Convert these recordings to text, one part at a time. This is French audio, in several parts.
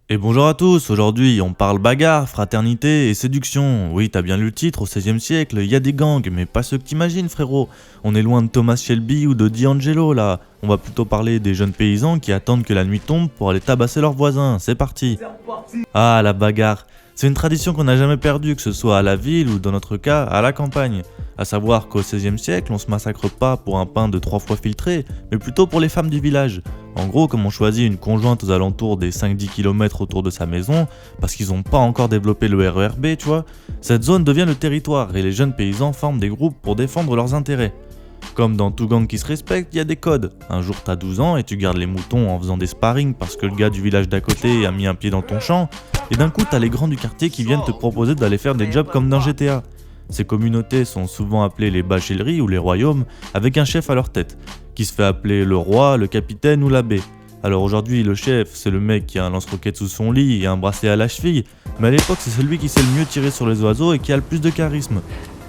Et bonjour à tous, aujourd'hui on parle bagarre, fraternité et séduction. Oui, t'as bien lu le titre, au XVIe siècle, il y a des gangs, mais pas ceux que t'imagines frérot. On est loin de Thomas Shelby ou de D'Angelo là. On va plutôt parler des jeunes paysans qui attendent que la nuit tombe pour aller tabasser leurs voisins, c'est parti. Ah, la bagarre. C'est une tradition qu'on n'a jamais perdue, que ce soit à la ville ou dans notre cas, à la campagne. A savoir qu'au XVIe siècle, on se massacre pas pour un pain de 3 fois filtré, mais plutôt pour les femmes du village. En gros, comme on choisit une conjointe aux alentours des 5-10 km autour de sa maison, parce qu'ils n'ont pas encore développé le RERB, tu vois, cette zone devient le territoire et les jeunes paysans forment des groupes pour défendre leurs intérêts. Comme dans tout gang qui se respecte, il y a des codes. Un jour t'as 12 ans et tu gardes les moutons en faisant des sparring parce que le gars du village d'à côté a mis un pied dans ton champ, et d'un coup t'as les grands du quartier qui viennent te proposer d'aller faire des jobs comme dans GTA. Ces communautés sont souvent appelées les bachilleries ou les royaumes, avec un chef à leur tête, qui se fait appeler le roi, le capitaine ou l'abbé. Alors aujourd'hui le chef c'est le mec qui a un lance-roquette sous son lit et un bracelet à la cheville, mais à l'époque c'est celui qui sait le mieux tirer sur les oiseaux et qui a le plus de charisme.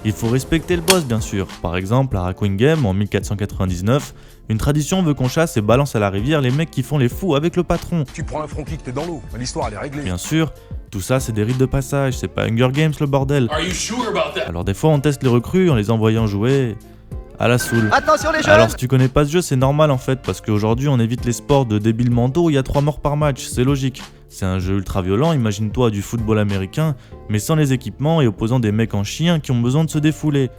Il faut respecter le boss bien sûr. Par exemple, à Rackwingame en 1499, une tradition veut qu'on chasse et balance à la rivière les mecs qui font les fous avec le patron. Tu prends un front kick, t'es dans l'eau, l'histoire elle est réglée. Bien sûr, tout ça c'est des rites de passage, c'est pas Hunger Games le bordel. Alors des fois on teste les recrues en les envoyant jouer à la soule. Attention les jeunes! Alors si tu connais pas ce jeu c'est normal en fait, parce qu'aujourd'hui on évite les sports de débiles mentaux où il y a 3 morts par match, c'est logique. C'est un jeu ultra violent, imagine-toi du football américain, mais sans les équipements et opposant des mecs en chien qui ont besoin de se défouler.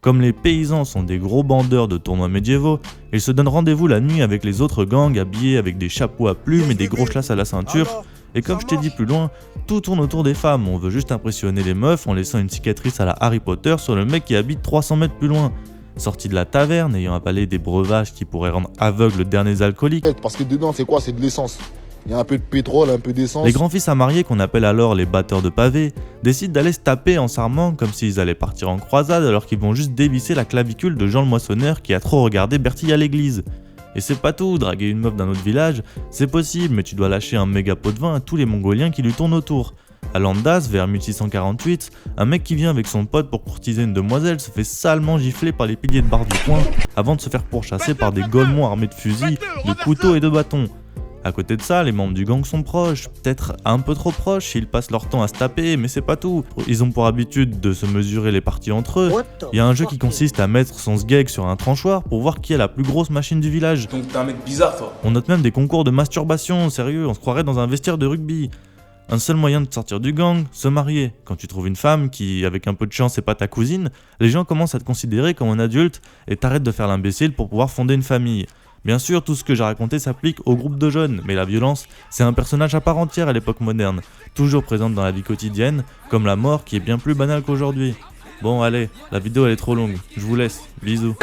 Comme les paysans sont des gros bandeurs de tournois médiévaux, ils se donnent rendez-vous la nuit avec les autres gangs habillés avec des chapeaux à plumes et des gros chlasses à la ceinture. Et comme je t'ai dit plus loin, tout tourne autour des femmes, on veut juste impressionner les meufs en laissant une cicatrice à la Harry Potter sur le mec qui habite 300 mètres plus loin. Sorti de la taverne, ayant avalé des breuvages qui pourraient rendre aveugle le dernier alcoolique. Parce que dedans c'est quoi? C'est de l'essence. Il y a un peu de pétrole, un peu d'essence. Les grands-fils à marier, qu'on appelle alors les batteurs de pavés, décident d'aller se taper en s'armant comme s'ils allaient partir en croisade alors qu'ils vont juste dévisser la clavicule de Jean le moissonneur qui a trop regardé Bertille à l'église. Et c'est pas tout, draguer une meuf d'un autre village, c'est possible, mais tu dois lâcher un méga pot de vin à tous les Mongoliens qui lui tournent autour. À Landaz, vers 1648, un mec qui vient avec son pote pour courtiser une demoiselle se fait salement gifler par les piliers de bar du coin avant de se faire pourchasser par des golemons armés de fusils, de couteaux et de bâtons. À côté de ça, les membres du gang sont proches, peut-être un peu trop proches, ils passent leur temps à se taper, mais c'est pas tout. Ils ont pour habitude de se mesurer les parties entre eux. Il y a un jeu qui consiste à mettre son sgeg sur un tranchoir pour voir qui a la plus grosse machine du village. Donc t'es un mec bizarre toi. On note même des concours de masturbation, sérieux, on se croirait dans un vestiaire de rugby. Un seul moyen de sortir du gang, se marier. Quand tu trouves une femme qui, avec un peu de chance, c'est pas ta cousine, les gens commencent à te considérer comme un adulte et t'arrêtes de faire l'imbécile pour pouvoir fonder une famille. Bien sûr, tout ce que j'ai raconté s'applique au groupe de jeunes, mais la violence, c'est un personnage à part entière à l'époque moderne, toujours présente dans la vie quotidienne, comme la mort qui est bien plus banale qu'aujourd'hui. Bon allez, la vidéo elle est trop longue, je vous laisse, bisous.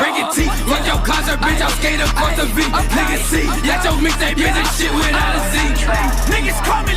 Niggas call me